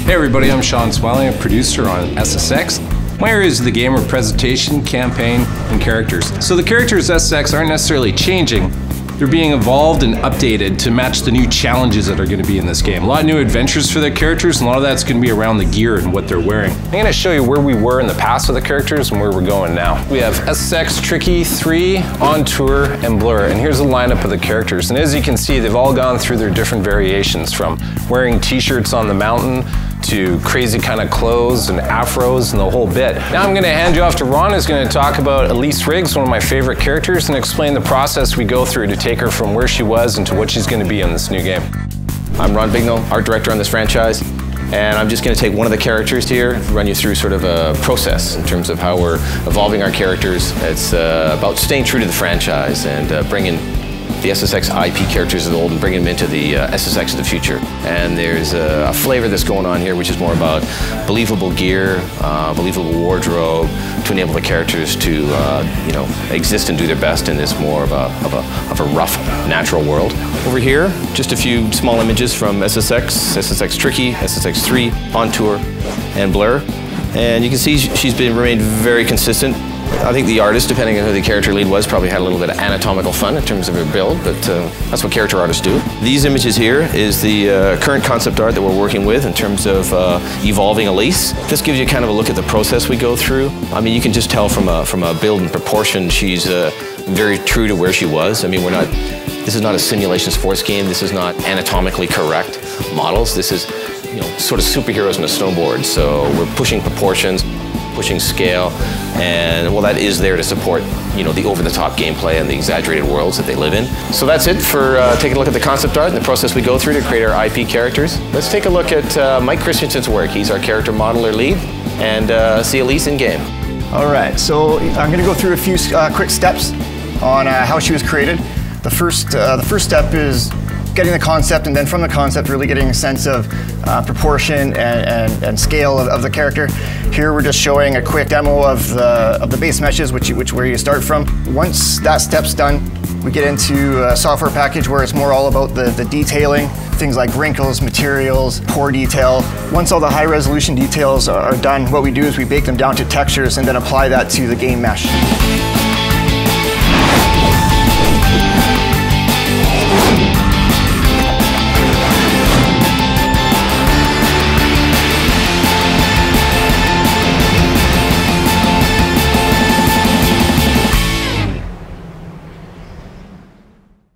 Hey everybody, I'm Sean Swelling, a producer on SSX. My areas of the game are presentation, campaign, and characters. So the characters SSX aren't necessarily changing, they're being evolved and updated to match the new challenges that are going to be in this game. A lot of new adventures for the characters, and a lot of that's going to be around the gear and what they're wearing. I'm going to show you where we were in the past with the characters and where we're going now. We have SSX Tricky, 3, On Tour, and Blur, and here's the lineup of the characters. And as you can see, they've all gone through their different variations, from wearing t-shirts on the mountain to crazy kind of clothes and afros and the whole bit. Now I'm going to hand you off to Ron, who's going to talk about Elise Riggs, one of my favorite characters, and explain the process we go through to take her from where she was into what she's going to be in this new game. I'm Ron Bignell, art director on this franchise, and I'm just going to take one of the characters here, run you through sort of a process in terms of how we're evolving our characters. It's about staying true to the franchise and bringing the SSX IP characters of the old and bringing them into the SSX of the future. And there's a flavor that's going on here which is more about believable gear, believable wardrobe to enable the characters to exist and do their best in this more of a rough, natural world. Over here, just a few small images from SSX, SSX Tricky, SSX 3, On Tour, and Blur. And you can see she's remained very consistent. I think the artist, depending on who the character lead was, probably had a little bit of anatomical fun in terms of her build, but that's what character artists do. These images here is the current concept art that we're working with in terms of evolving Elise. This gives you kind of a look at the process we go through. I mean, you can just tell from a build and proportion, she's very true to where she was. I mean, this is not a simulation sports game. This is not anatomically correct models. This is, sort of superheroes on a snowboard. So we're pushing proportions, pushing scale, and well, that is there to support, the over-the-top gameplay and the exaggerated worlds that they live in. So that's it for taking a look at the concept art and the process we go through to create our IP characters. Let's take a look at Mike Christensen's work. He's our character modeler lead, and see Elise in game. All right, so I'm going to go through a few quick steps on how she was created. The first step is getting the concept, and then from the concept really getting a sense of proportion and scale of the character. Here we're just showing a quick demo of the base meshes, where you start from. Once that step's done, we get into a software package where it's more all about the detailing, things like wrinkles, materials, pore detail. Once all the high resolution details are done, what we do is we bake them down to textures and then apply that to the game mesh.